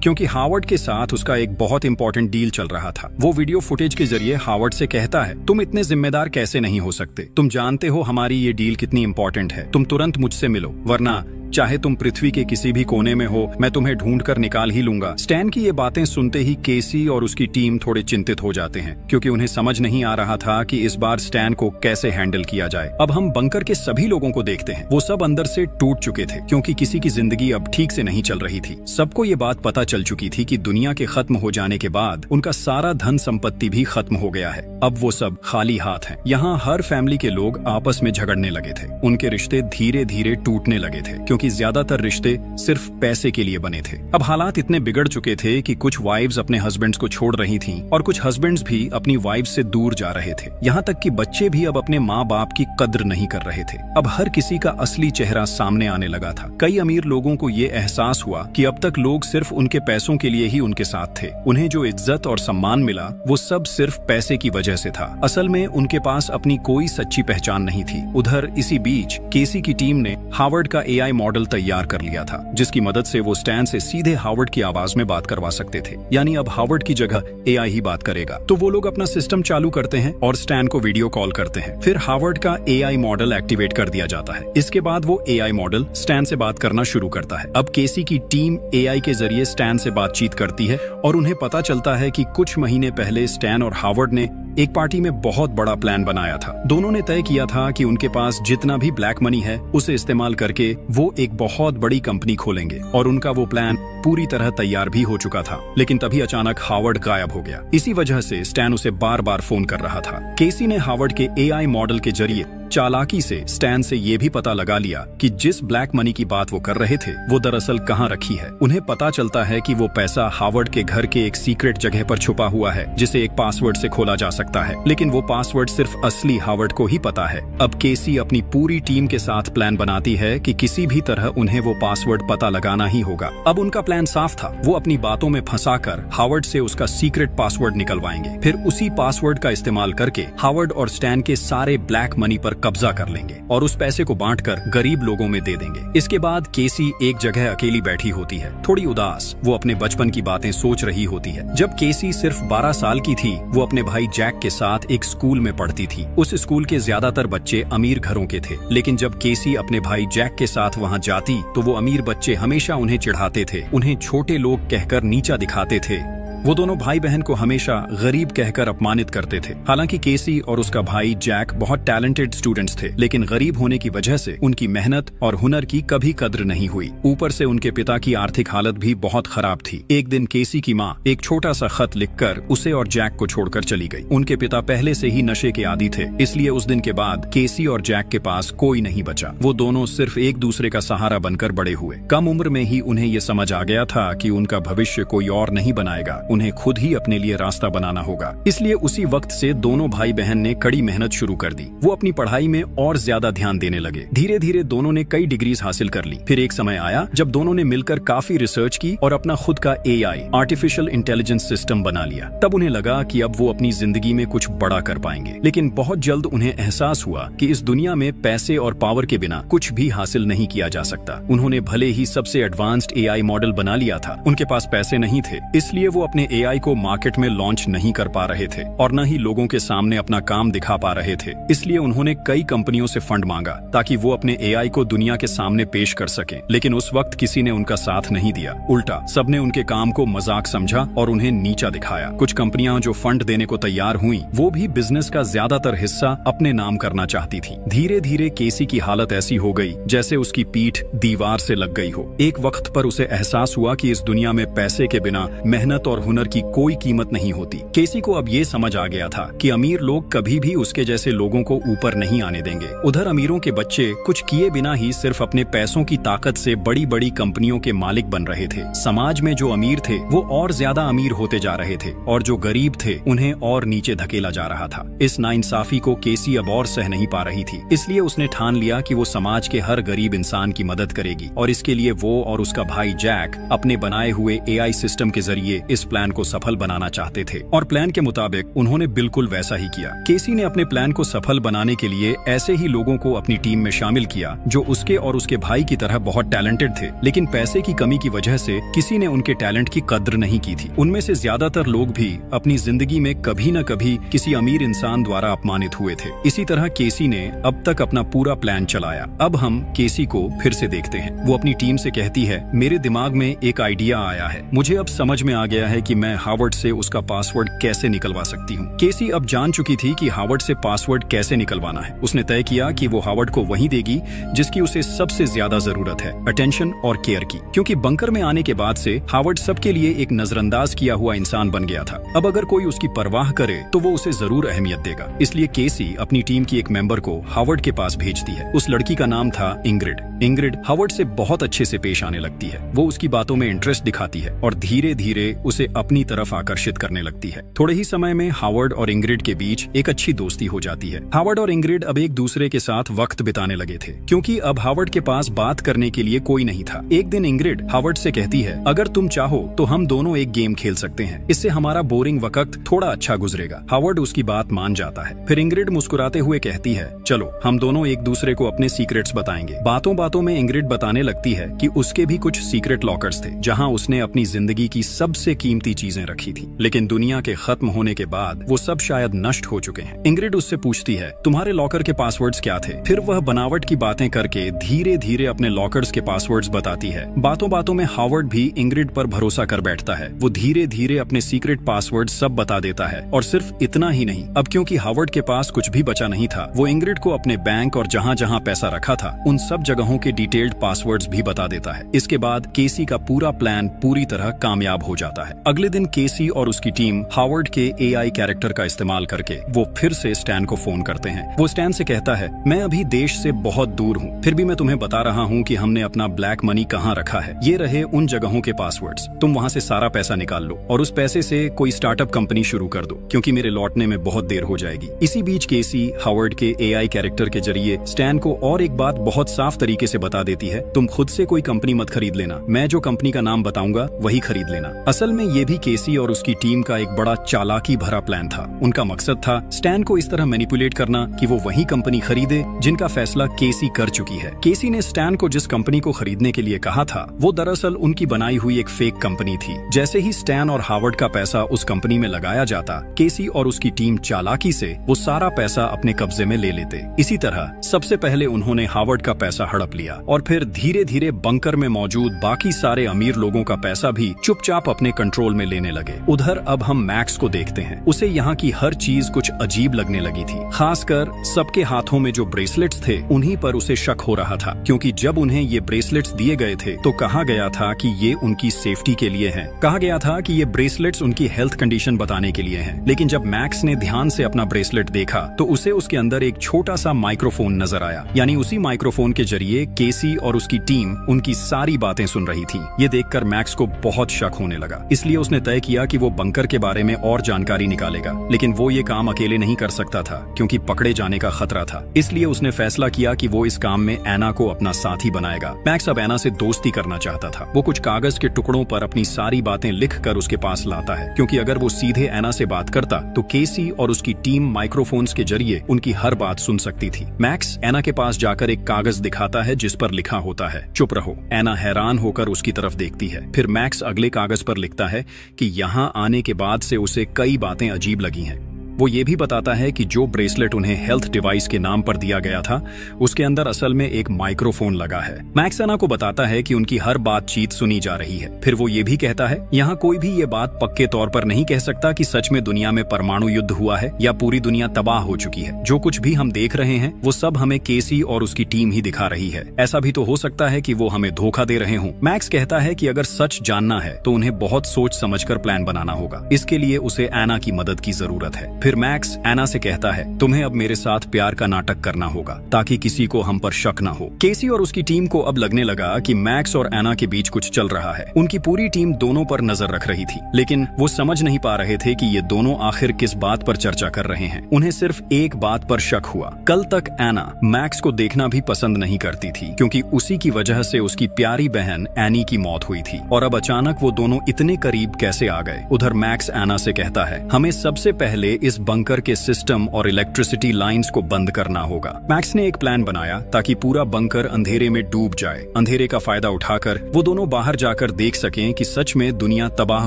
क्योंकि हावर्ड के साथ उसका एक बहुत इंपॉर्टेंट डील चल रहा था। वो वीडियो फुटेज के जरिए हावर्ड से कहता है, तुम इतने जिम्मेदार कैसे नहीं हो सकते? तुम जानते हो हमारी ये डील कितनी इंपॉर्टेंट है। तुम तुरंत मुझसे मिलो, वरना चाहे तुम पृथ्वी के किसी भी कोने में हो, मैं तुम्हें ढूंढ कर निकाल ही लूंगा। स्टैन की ये बातें सुनते ही केसी और उसकी टीम थोड़े चिंतित हो जाते हैं क्योंकि उन्हें समझ नहीं आ रहा था कि इस बार स्टैन को कैसे हैंडल किया जाए। अब हम बंकर के सभी लोगों को देखते हैं। वो सब अंदर से टूट चुके थे क्योंकि किसी की जिंदगी अब ठीक से नहीं चल रही थी। सबको ये बात पता चल चुकी थी कि दुनिया के खत्म हो जाने के बाद उनका सारा धन संपत्ति भी खत्म हो गया है। अब वो सब खाली हाथ हैं। यहाँ हर फैमिली के लोग आपस में झगड़ने लगे थे। उनके रिश्ते धीरे धीरे टूटने लगे थे क्योंकि ज्यादातर रिश्ते सिर्फ पैसे के लिए बने थे। अब हालात इतने बिगड़ चुके थे कि कुछ वाइफ्स अपने हस्बैंड्स को छोड़ रही थीं और कुछ हस्बैंड्स भी अपनी वाइफ्स से दूर जा रहे थे। यहाँ तक कि बच्चे भी अब अपने माँ बाप की कद्र नहीं कर रहे थे। अब हर किसी का असली चेहरा सामने आने लगा था। कई अमीर लोगों को ये एहसास हुआ कि अब तक लोग सिर्फ उनके पैसों के लिए ही उनके साथ थे। उन्हें जो इज्जत और सम्मान मिला वो सब सिर्फ पैसे की वजह से था। असल में उनके पास अपनी कोई सच्ची पहचान नहीं थी। उधर इसी बीच केसी की टीम ने हावर्ड का एआई मॉडल तैयार कर लिया था जिसकी मदद से वो स्टैन से सीधे हावर्ड की आवाज में बात करवा सकते थे। यानी अब हावर्ड की जगह एआई ही बात करेगा। तो वो लोग अपना सिस्टम चालू करते हैं और स्टैन को वीडियो कॉल करते हैं। फिर हावर्ड का एआई मॉडल एक्टिवेट कर दिया जाता है। इसके बाद वो एआई मॉडल स्टैन से बात करना शुरू करता है। अब केसी की टीम एआई के जरिए स्टैन से बातचीत करती है और उन्हें पता चलता है कि कुछ महीने पहले स्टैन और हावर्ड ने एक पार्टी में बहुत बड़ा प्लान बनाया था। दोनों ने तय किया था कि उनके पास जितना भी ब्लैक मनी है उसे इस्तेमाल करके वो एक बहुत बड़ी कंपनी खोलेंगे और उनका वो प्लान पूरी तरह तैयार भी हो चुका था। लेकिन तभी अचानक हावर्ड गायब हो गया। इसी वजह से स्टैन उसे बार बार फोन कर रहा था। केसी ने हावर्ड के एआई मॉडल के जरिए चालाकी से स्टैन से ये भी पता लगा लिया कि जिस ब्लैक मनी की बात वो कर रहे थे वो दरअसल कहाँ रखी है। उन्हें पता चलता है कि वो पैसा हावर्ड के घर के एक सीक्रेट जगह पर छुपा हुआ है जिसे एक पासवर्ड से खोला जा सकता है, लेकिन वो पासवर्ड सिर्फ असली हावर्ड को ही पता है। अब केसी अपनी पूरी टीम के साथ प्लान बनाती है कि किसी भी तरह उन्हें वो पासवर्ड पता लगाना ही होगा। अब उनका प्लान साफ था। वो अपनी बातों में फंसाकर हावर्ड से उसका सीक्रेट पासवर्ड निकलवाएंगे। फिर उसी पासवर्ड का इस्तेमाल करके हावर्ड और स्टैन के सारे ब्लैक मनी पर कब्जा कर लेंगे और उस पैसे को बांटकर गरीब लोगों में दे देंगे। इसके बाद केसी एक जगह अकेली बैठी होती है, थोड़ी उदास। वो अपने बचपन की बातें सोच रही होती है। जब केसी सिर्फ 12 साल की थी वो अपने भाई जैक के साथ एक स्कूल में पढ़ती थी। उस स्कूल के ज्यादातर बच्चे अमीर घरों के थे, लेकिन जब केसी अपने भाई जैक के साथ वहाँ जाती तो वो अमीर बच्चे हमेशा उन्हें चिढ़ाते थे, उन्हें छोटे लोग कहकर नीचा दिखाते थे। वो दोनों भाई बहन को हमेशा गरीब कहकर अपमानित करते थे। हालांकि केसी और उसका भाई जैक बहुत टैलेंटेड स्टूडेंट्स थे, लेकिन गरीब होने की वजह से उनकी मेहनत और हुनर की कभी कद्र नहीं हुई। ऊपर से उनके पिता की आर्थिक हालत भी बहुत खराब थी। एक दिन केसी की माँ एक छोटा सा खत लिखकर उसे और जैक को छोड़कर चली गई। उनके पिता पहले से ही नशे के आदी थे, इसलिए उस दिन के बाद केसी और जैक के पास कोई नहीं बचा। वो दोनों सिर्फ एक दूसरे का सहारा बनकर बड़े हुए। कम उम्र में ही उन्हें ये समझ आ गया था कि उनका भविष्य कोई और नहीं बनाएगा, उन्हें खुद ही अपने लिए रास्ता बनाना होगा। इसलिए उसी वक्त से दोनों भाई बहन ने कड़ी मेहनत शुरू कर दी। वो अपनी पढ़ाई में और ज्यादा ध्यान देने लगे। धीरे धीरे दोनों ने कई डिग्रीज हासिल कर ली। फिर एक समय आया जब दोनों ने मिलकर काफी रिसर्च की और अपना खुद का एआई आर्टिफिशियल इंटेलिजेंस सिस्टम बना लिया। तब उन्हें लगा कि अब वो अपनी जिंदगी में कुछ बड़ा कर पाएंगे। लेकिन बहुत जल्द उन्हें एहसास हुआ कि इस दुनिया में पैसे और पावर के बिना कुछ भी हासिल नहीं किया जा सकता। उन्होंने भले ही सबसे एडवांस्ड एआई मॉडल बना लिया था, उनके पास पैसे नहीं थे, इसलिए वो अपने अपने एआई को मार्केट में लॉन्च नहीं कर पा रहे थे और न ही लोगों के सामने अपना काम दिखा पा रहे थे। इसलिए उन्होंने कई कंपनियों से फंड मांगा ताकि वो अपने एआई को दुनिया के सामने पेश कर सकें। लेकिन उस वक्त किसी ने उनका साथ नहीं दिया। उल्टा सबने उनके काम को मजाक समझा और उन्हें नीचा दिखाया। कुछ कंपनियां जो फंड देने को तैयार हुई, वो भी बिजनेस का ज्यादातर हिस्सा अपने नाम करना चाहती थी। धीरे धीरे केसी की हालत ऐसी हो गई जैसे उसकी पीठ दीवार से लग गई हो। एक वक्त पर उसे एहसास हुआ कि इस दुनिया में पैसे के बिना मेहनत और हुनर की कोई कीमत नहीं होती। केसी को अब ये समझ आ गया था कि अमीर लोग कभी भी उसके जैसे लोगों को ऊपर नहीं आने देंगे। उधर अमीरों के बच्चे कुछ किए बिना ही सिर्फ अपने पैसों की ताकत से बड़ी बड़ी कंपनियों के मालिक बन रहे थे। समाज में जो अमीर थे वो और ज्यादा अमीर होते जा रहे थे और जो गरीब थे उन्हें और नीचे धकेला जा रहा था। इस नाइंसाफी को केसी अब और सह नहीं पा रही थी। इसलिए उसने ठान लिया कि वो समाज के हर गरीब इंसान की मदद करेगी और इसके लिए वो और उसका भाई जैक अपने बनाए हुए एआई सिस्टम के जरिए इस प्लान को सफल बनाना चाहते थे। और प्लान के मुताबिक उन्होंने बिल्कुल वैसा ही किया। केसी ने अपने प्लान को सफल बनाने के लिए ऐसे ही लोगों को अपनी टीम में शामिल किया जो उसके और उसके भाई की तरह बहुत टैलेंटेड थे, लेकिन पैसे की कमी की वजह से किसी ने उनके टैलेंट की कद्र नहीं की थी। उनमें से ज्यादातर लोग भी अपनी जिंदगी में कभी न कभी किसी अमीर इंसान द्वारा अपमानित हुए थे। इसी तरह केसी ने अब तक अपना पूरा प्लान चलाया। अब हम केसी को फिर से देखते हैं। वो अपनी टीम से कहती है, मेरे दिमाग में एक आइडिया आया है। मुझे अब समझ में आ गया है कि मैं हावर्ड से उसका पासवर्ड कैसे निकलवा सकती हूँ। केसी अब जान चुकी थी कि हावर्ड से पासवर्ड कैसे निकलवाना है। उसने तय किया कि वो हावर्ड को वही देगी जिसकी उसे सबसे ज्यादा जरूरत है, अटेंशन और केयर की। क्योंकि बंकर में आने के बाद से हावर्ड सबके लिए एक नजरअंदाज किया हुआ इंसान बन गया था। अब अगर कोई उसकी परवाह करे तो वो उसे जरूर अहमियत देगा। इसलिए केसी अपनी टीम की एक मेंबर को हावर्ड के पास भेजती है। उस लड़की का नाम था इंग्रिड। इंग्रिड हावर्ड से बहुत अच्छे से पेश आने लगती है। वो उसकी बातों में इंटरेस्ट दिखाती है और धीरे धीरे उसे अपनी तरफ आकर्षित करने लगती है। थोड़े ही समय में हावर्ड और इंग्रिड के बीच एक अच्छी दोस्ती हो जाती है। हावर्ड और इंग्रिड अब एक दूसरे के साथ वक्त बिताने लगे थे क्योंकि अब हावर्ड के पास बात करने के लिए कोई नहीं था। एक दिन इंग्रिड हावर्ड से कहती है, अगर तुम चाहो तो हम दोनों एक गेम खेल सकते हैं। इससे हमारा बोरिंग वक्त थोड़ा अच्छा गुजरेगा। हावर्ड उसकी बात मान जाता है। फिर इंग्रिड मुस्कुराते हुए कहती है, चलो हम दोनों एक दूसरे को अपने सीक्रेट्स बताएंगे। बातों बातों में इंग्रिड बताने लगती है कि उसके भी कुछ सीक्रेट लॉकर्स थे जहां उसने अपनी जिंदगी की सबसे कीमती चीजें रखी थी, लेकिन दुनिया के खत्म होने के बाद वो सब शायद नष्ट हो चुके हैं। इंग्रिड उससे पूछती है, तुम्हारे लॉकर के पासवर्ड्स क्या थे? फिर वह बनावट की बातें करके धीरे धीरे अपने लॉकर्स के पासवर्ड्स बताती है। बातों बातों में हावर्ड भी इंग्रिड पर भरोसा कर बैठता है। वो धीरे धीरे अपने सीक्रेट पासवर्ड सब बता देता है। और सिर्फ इतना ही नहीं, अब क्योंकि हावर्ड के पास कुछ भी बचा नहीं था, वो इंग्रिड को अपने बैंक और जहां जहां पैसा रखा था उन सब जगहों के डिटेल्ड पासवर्ड्स भी बता देता है। इसके बाद केसी का पूरा प्लान पूरी तरह कामयाब हो जाता है। अगले दिन केसी और उसकी टीम हावर्ड के एआई कैरेक्टर का इस्तेमाल करके वो फिर से स्टैन को फोन करते हैं। वो स्टैन से कहता है, मैं अभी देश से बहुत दूर हूँ, फिर भी मैं तुम्हें बता रहा हूँ कि हमने अपना ब्लैक मनी कहाँ रखा है। ये रहे उन जगहों के पासवर्ड्स। तुम वहाँ से सारा पैसा निकाल लो और उस पैसे से कोई स्टार्टअप कंपनी शुरू कर दो, क्योंकि मेरे लौटने में बहुत देर हो जाएगी। इसी बीच केसी हावर्ड के एआई कैरेक्टर के जरिए स्टैन को और एक बात बहुत साफ तरीके से बता देती है, तुम खुद से कोई कंपनी मत खरीद लेना, मैं जो कंपनी का नाम बताऊंगा वही खरीद लेना। असल में ये भी केसी और उसकी टीम का एक बड़ा चालाकी भरा प्लान था। उनका मकसद था स्टैन को इस तरह मैनिपुलेट करना कि वो वही कंपनी खरीदे जिनका फैसला केसी कर चुकी है। केसी ने स्टैन को जिस कंपनी को खरीदने के लिए कहा था वो दरअसल उनकी बनाई हुई एक फेक कंपनी थी। जैसे ही स्टैन और हावर्ड का पैसा उस कंपनी में लगाया जाता, केसी और उसकी टीम चालाकी से वो सारा पैसा अपने कब्जे में ले लेते। इसी तरह सबसे पहले उन्होंने हावर्ड का पैसा हड़प लिया और फिर धीरे धीरे बंकर में मौजूद बाकी सारे अमीर लोगों का पैसा भी चुपचाप अपने कंट्रोल में लेने लगे। उधर अब हम मैक्स को देखते हैं। उसे यहाँ की हर चीज कुछ अजीब लगने लगी थी। खासकर सबके हाथों में जो ब्रेसलेट्स थे उन्हीं पर उसे शक हो रहा था, क्योंकि जब उन्हें ये ब्रेसलेट्स दिए गए थे तो कहा गया था कि ये उनकी सेफ्टी के लिए हैं। कहा गया था कि ये ब्रेसलेट्स उनकी हेल्थ कंडीशन बताने के लिए हैं। लेकिन जब मैक्स ने ध्यान से अपना ब्रेसलेट देखा तो उसे उसके अंदर एक छोटा सा माइक्रोफोन नजर आया। यानी उसी माइक्रोफोन के जरिए केसी और उसकी टीम उनकी सारी बातें सुन रही थी। ये देखकर मैक्स को बहुत शक होने लगा। इसलिए उसने तय किया कि वो बंकर के बारे में और जानकारी निकालेगा। लेकिन वो ये काम अकेले नहीं कर सकता था, क्योंकि पकड़े जाने का खतरा था। इसलिए उसने फैसला किया कि वो इस काम में एना को अपना साथी बनाएगा। मैक्स अब एना से दोस्ती करना चाहता था। वो कुछ कागज के टुकड़ों पर अपनी सारी बातें लिख कर उसके पास लाता है, क्योंकि अगर वो सीधे एना से बात करता तो केसी और उसकी टीम माइक्रोफोन्स के जरिए उनकी हर बात सुन सकती थी। मैक्स एना के पास जाकर एक कागज दिखाता है जिस पर लिखा होता है, चुप रहो। एना हैरान होकर उसकी तरफ देखती है। फिर मैक्स अगले कागज पर लिखता है, कि यहाँ आने के बाद से उसे कई बातें अजीब लगी हैं। वो ये भी बताता है कि जो ब्रेसलेट उन्हें हेल्थ डिवाइस के नाम पर दिया गया था उसके अंदर असल में एक माइक्रोफोन लगा है। मैक्स एना को बताता है कि उनकी हर बातचीत सुनी जा रही है। फिर वो ये भी कहता है, यहाँ कोई भी ये बात पक्के तौर पर नहीं कह सकता कि सच में दुनिया में परमाणु युद्ध हुआ है या पूरी दुनिया तबाह हो चुकी है। जो कुछ भी हम देख रहे हैं वो सब हमें केसी और उसकी टीम ही दिखा रही है। ऐसा भी तो हो सकता है कि वो हमें धोखा दे रहे हों। मैक्स कहता है कि अगर सच जानना है तो उन्हें बहुत सोच समझकर प्लान बनाना होगा। इसके लिए उसे एना की मदद की जरूरत है। फिर मैक्स एना से कहता है, तुम्हें अब मेरे साथ प्यार का नाटक करना होगा ताकि किसी को हम पर शक न हो। केसी और उसकी टीम को अब लगने लगा कि मैक्स और एना के बीच कुछ चल रहा है। उनकी पूरी टीम दोनों पर नजर रख रही थी, लेकिन वो समझ नहीं पा रहे थे कि ये दोनों आखिर किस बात पर चर्चा कर रहे हैं। उन्हें सिर्फ एक बात पर शक हुआ। कल तक एना मैक्स को देखना भी पसंद नहीं करती थी क्योंकि उसी की वजह से उसकी प्यारी बहन एनी की मौत हुई थी, और अब अचानक वो दोनों इतने करीब कैसे आ गए। उधर मैक्स एना से कहता है, हमें सबसे पहले इस बंकर के सिस्टम और इलेक्ट्रिसिटी लाइंस को बंद करना होगा। मैक्स ने एक प्लान बनाया ताकि पूरा बंकर अंधेरे में डूब जाए। अंधेरे का फायदा उठाकर वो दोनों बाहर जाकर देख सकें कि सच में दुनिया तबाह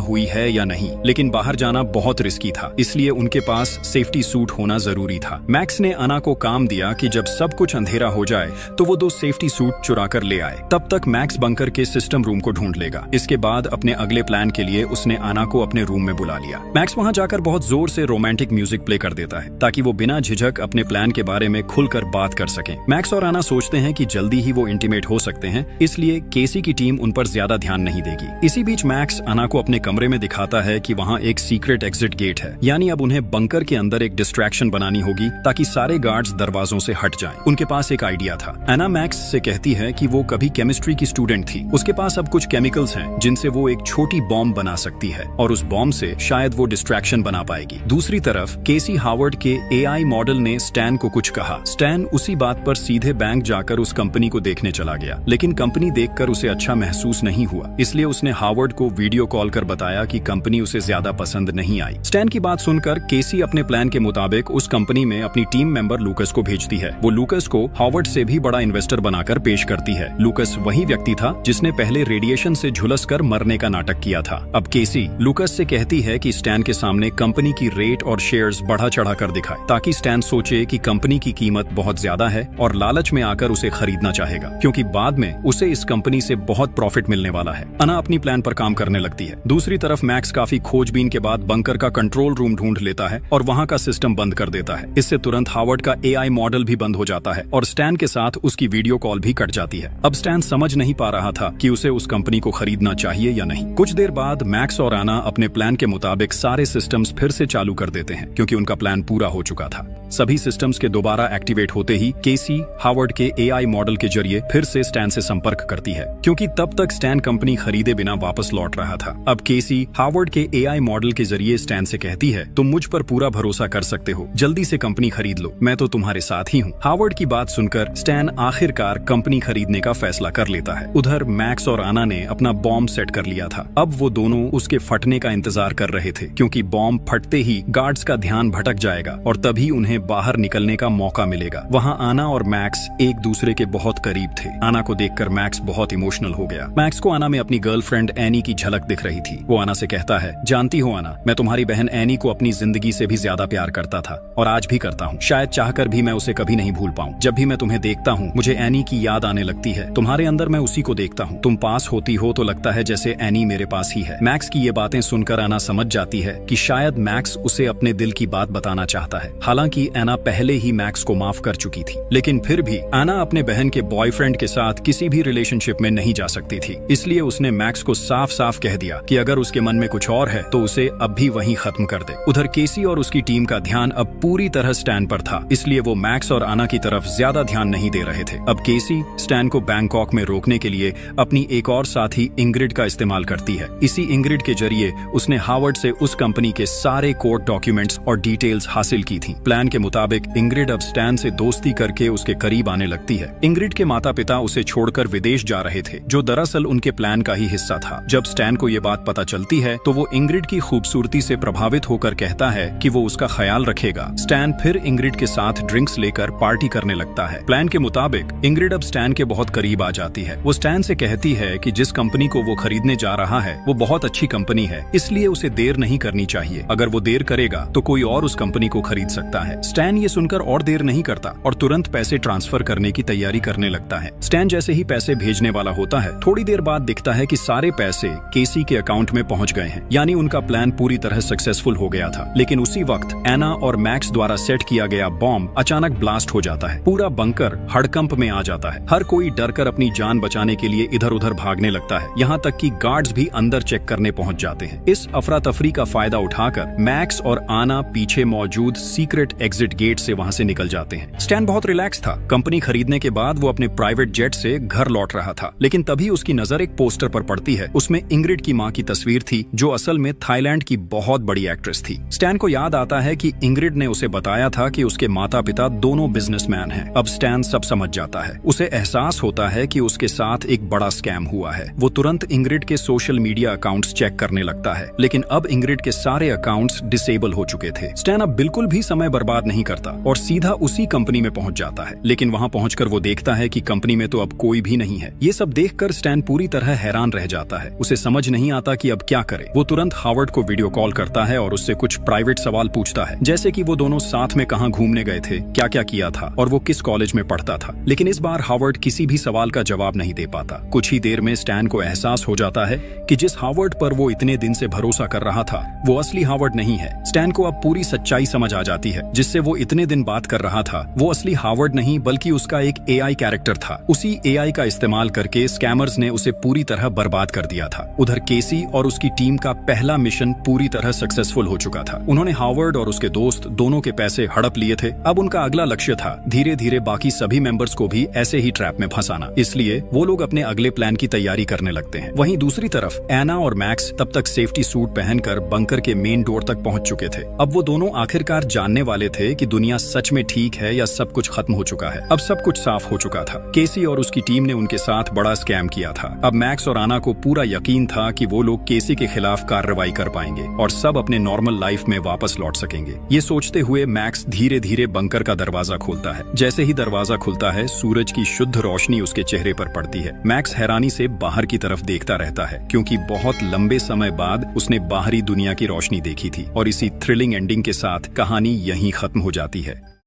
हुई है या नहीं। लेकिन बाहर जाना बहुत रिस्की था, इसलिए उनके पास सेफ्टी सूट होना जरूरी था। मैक्स ने अना को काम दिया कि जब सब कुछ अंधेरा हो जाए तो वो 2 सेफ्टी सूट चुरा कर ले आए। तब तक मैक्स बंकर के सिस्टम रूम को ढूंढ लेगा। इसके बाद अपने अगले प्लान के लिए उसने अना को अपने रूम में बुला लिया। मैक्स वहां जाकर बहुत जोर से रोमांटिक म्यूजिक प्ले कर देता है ताकि वो बिना झिझक अपने प्लान के बारे में खुलकर बात कर सकें। मैक्स और आना सोचते हैं कि जल्दी ही वो इंटीमेट हो सकते हैं, इसलिए केसी की टीम उन पर ज्यादा ध्यान नहीं देगी। इसी बीच मैक्स आना को अपने कमरे में दिखाता है कि वहाँ एक सीक्रेट एग्जिट गेट है, यानी अब उन्हें बंकर के अंदर एक डिस्ट्रैक्शन बनानी होगी ताकि सारे गार्ड्स दरवाजों से हट जाएं। उनके पास एक आइडिया था। एना मैक्स से कहती है कि वो कभी केमिस्ट्री की स्टूडेंट थी, उसके पास अब कुछ केमिकल्स हैं जिनसे वो एक छोटी बॉम्ब बना सकती है और उस बॉम्ब से शायद वो डिस्ट्रैक्शन बना पाएगी। दूसरी तरफ केसी हावर्ड के एआई मॉडल ने स्टैन को कुछ कहा। स्टैन उसी बात पर सीधे बैंक जाकर उस कंपनी को देखने चला गया, लेकिन कंपनी देखकर उसे अच्छा महसूस नहीं हुआ, इसलिए उसने हावर्ड को वीडियो कॉल कर बताया कि कंपनी उसे ज्यादा पसंद नहीं आई। स्टैन की बात सुनकर केसी अपने प्लान के मुताबिक उस कंपनी में अपनी टीम मेंबर लूकस को भेजती है। वो लूकस को हावर्ड से भी बड़ा इन्वेस्टर बनाकर पेश करती है। लूकस वही व्यक्ति था जिसने पहले रेडिएशन से झुलस कर मरने का नाटक किया था। अब केसी लूकस से कहती है कि स्टैन के सामने कंपनी की रेट और शेयर्स बढ़ा चढ़ा कर दिखाए ताकि स्टैन सोचे कि कंपनी की कीमत बहुत ज्यादा है और लालच में आकर उसे खरीदना चाहेगा, क्योंकि बाद में उसे इस कंपनी से बहुत प्रॉफिट मिलने वाला है। अना अपनी प्लान पर काम करने लगती है। दूसरी तरफ मैक्स काफी खोजबीन के बाद बंकर का कंट्रोल रूम ढूंढ लेता है और वहां का सिस्टम बंद कर देता है। इससे तुरंत हावर्ड का एआई मॉडल भी बंद हो जाता है और स्टैन के साथ उसकी वीडियो कॉल भी कट जाती है। अब स्टैन समझ नहीं पा रहा था कि उसे उस कंपनी को खरीदना चाहिए या नहीं। कुछ देर बाद मैक्स और आना अपने प्लान के मुताबिक सारे सिस्टम्स फिर से चालू कर देते हैं क्योंकि उनका प्लान पूरा हो चुका था। सभी सिस्टम्स के दोबारा एक्टिवेट होते ही केसी हावर्ड के एआई मॉडल के जरिए फिर से स्टैन से संपर्क करती है, क्योंकि तब तक स्टैन कंपनी खरीदे बिना वापस लौट रहा था। अब केसी हावर्ड के एआई मॉडल के जरिए स्टैन से कहती है, तुम मुझ पर पूरा भरोसा कर सकते हो, जल्दी से कंपनी खरीद लो, मैं तो तुम्हारे साथ ही हूँ। हावर्ड की बात सुनकर स्टैन आखिरकार कंपनी खरीदने का फैसला कर लेता है। उधर मैक्स और आना ने अपना बॉम्ब सेट कर लिया था। अब वो दोनों उसके फटने का इंतजार कर रहे थे, क्योंकि बॉम्ब फटते ही गार्ड्स का ध्यान भटक जाएगा और तभी उन्हें बाहर निकलने का मौका मिलेगा। वहाँ आना और मैक्स एक दूसरे के बहुत करीब थे। आना को देखकर मैक्स बहुत इमोशनल हो गया। मैक्स को आना में अपनी गर्लफ्रेंड एनी की झलक दिख रही थी। वो आना से कहता है, जानती हो आना, मैं तुम्हारी बहन एनी को अपनी जिंदगी से भी ज्यादा प्यार करता था और आज भी करता हूँ। शायद चाहकर भी मैं उसे कभी नहीं भूल पाऊँ। जब भी मैं तुम्हें देखता हूँ मुझे एनी की याद आने लगती है। तुम्हारे अंदर मैं उसी को देखता हूँ। तुम पास होती हो तो लगता है जैसे एनी मेरे पास ही है। मैक्स की ये बातें सुनकर आना समझ जाती है कि शायद मैक्स उसे अपने दिल की बात बताना चाहता है। हालांकि एना पहले ही मैक्स को माफ कर चुकी थी, लेकिन फिर भी आना अपने बहन के बॉयफ्रेंड के साथ किसी भी रिलेशनशिप में नहीं जा सकती थी। इसलिए उसने मैक्स को साफ साफ कह दिया कि अगर उसके मन में कुछ और है तो उसे अब भी वहीं खत्म कर दे। उधर केसी और उसकी टीम का ध्यान अब पूरी तरह स्टैन पर था, इसलिए वो मैक्स और आना की तरफ ज्यादा ध्यान नहीं दे रहे थे। अब केसी स्टैन को बैंकॉक में रोकने के लिए अपनी एक और साथी इंग्रिड का इस्तेमाल करती है। इसी इंग्रिड के जरिए उसने हावर्ड से उस कंपनी के सारे कोर्ट डॉक्यूमेंट्स डॉक्यूमेंट्स और डिटेल्स हासिल की थी। प्लान के मुताबिक इंग्रिड अब स्टैन से दोस्ती करके उसके करीब आने लगती है। इंग्रिड के माता पिता उसे छोड़कर विदेश जा रहे थे, जो दरअसल उनके प्लान का ही हिस्सा था। जब स्टैन को ये बात पता चलती है तो वो इंग्रिड की खूबसूरती से प्रभावित होकर कहता है कि वो उसका ख्याल रखेगा। स्टैन फिर इंग्रिड के साथ ड्रिंक्स लेकर पार्टी करने लगता है। प्लान के मुताबिक इंग्रिड अब स्टैन के बहुत करीब आ जाती है। वो स्टैन से कहती है कि जिस कंपनी को वो खरीदने जा रहा है वो बहुत अच्छी कंपनी है, इसलिए उसे देर नहीं करनी चाहिए। अगर वो देर करेगा तो कोई और उस कंपनी को खरीद सकता है। स्टैन ये सुनकर और देर नहीं करता और तुरंत पैसे ट्रांसफर करने की तैयारी करने लगता है। स्टैन जैसे ही पैसे भेजने वाला होता है, थोड़ी देर बाद दिखता है कि सारे पैसे केसी के अकाउंट में पहुंच गए हैं, यानी उनका प्लान पूरी तरह सक्सेसफुल हो गया था। लेकिन उसी वक्त एना और मैक्स द्वारा सेट किया गया बॉम्ब अचानक ब्लास्ट हो जाता है। पूरा बंकर हड़कंप में आ जाता है। हर कोई डरकर अपनी जान बचाने के लिए इधर उधर भागने लगता है। यहाँ तक कि गार्ड्स भी अंदर चेक करने पहुंच जाते हैं। इस अफरा तफरी का फायदा उठाकर मैक्स और आना पीछे मौजूद सीक्रेट एग्जिट गेट से वहां से निकल जाते हैं। स्टैन बहुत रिलैक्स था। कंपनी खरीदने के बाद वो अपने प्राइवेट जेट से घर लौट रहा था, लेकिन तभी उसकी नजर एक पोस्टर पर पड़ती है। उसमें इंग्रिड की मां की तस्वीर थी, जो असल में थाईलैंड की बहुत बड़ी एक्ट्रेस थी। स्टैन को याद आता है कि इंग्रिड ने उसे बताया था कि उसके माता पिता दोनों बिजनेसमैन हैं। अब स्टैन सब समझ जाता है। उसे एहसास होता है कि उसके साथ एक बड़ा स्कैम हुआ है। वो तुरंत इंग्रिड के सोशल मीडिया अकाउंट्स चेक करने लगता है, लेकिन अब इंग्रिड के सारे अकाउंट्स डिसेबल हो चुके थे। स्टैन अब बिल्कुल भी समय बर्बाद नहीं करता और सीधा उसी कंपनी में पहुंच जाता है। लेकिन वहां पहुंचकर वो देखता है कि कंपनी में तो अब कोई भी नहीं है। ये सब देखकर स्टैन पूरी तरह हैरान रह जाता है। उसे समझ नहीं आता कि अब क्या करे। वो तुरंत हावर्ड को वीडियो कॉल करता है और उससे कुछ प्राइवेट सवाल पूछता है, जैसे कि वो दोनों साथ में कहां घूमने गए थे, क्या क्या किया था और वो किस कॉलेज में पढ़ता था। लेकिन इस बार हावर्ड किसी भी सवाल का जवाब नहीं दे पाता। कुछ ही देर में स्टैन को एहसास हो जाता है कि जिस हावर्ड पर वो इतने दिन से भरोसा कर रहा था वो असली हावर्ड नहीं है। स्टैन को अब पूरी सच्चाई समझ आ जाती है। जिससे वो इतने दिन बात कर रहा था वो असली हावर्ड नहीं बल्कि उसका एक एआई कैरेक्टर था। उसी एआई का इस्तेमाल करके स्कैमर्स ने उसे पूरी तरह बर्बाद कर दिया था। उधर केसी और उसकी टीम का पहला मिशन पूरी तरह सक्सेसफुल हो चुका था। उन्होंने हावर्ड और उसके दोस्त दोनों के पैसे हड़प लिए थे। अब उनका अगला लक्ष्य था धीरे धीरे बाकी सभी मेंबर्स को भी ऐसे ही ट्रैप में फंसाना। इसलिए वो लोग अपने अगले प्लान की तैयारी करने लगते हैं। वहीं दूसरी तरफ एना और मैक्स तब तक सेफ्टी सूट पहनकर बंकर के मेन डोर तक पहुंच चुके थे। अब वो दोनों आखिरकार जानने वाले थे कि दुनिया सच में ठीक है या सब कुछ खत्म हो चुका है। अब सब कुछ साफ हो चुका था। केसी और उसकी टीम ने उनके साथ बड़ा स्कैम किया था। अब मैक्स और आना को पूरा यकीन था कि वो लोग केसी के खिलाफ कार्रवाई कर पाएंगे और सब अपने नॉर्मल लाइफ में वापस लौट सकेंगे। ये सोचते हुए मैक्स धीरे धीरे बंकर का दरवाजा खोलता है। जैसे ही दरवाजा खुलता है सूरज की शुद्ध रोशनी उसके चेहरे पर पड़ती है। मैक्स हैरानी से बाहर की तरफ देखता रहता है, क्योंकि बहुत लंबे समय बाद उसने बाहरी दुनिया की रोशनी देखी थी। और इसी थ्रिलिंग एंडिंग के साथ कहानी यहीं खत्म हो जाती है।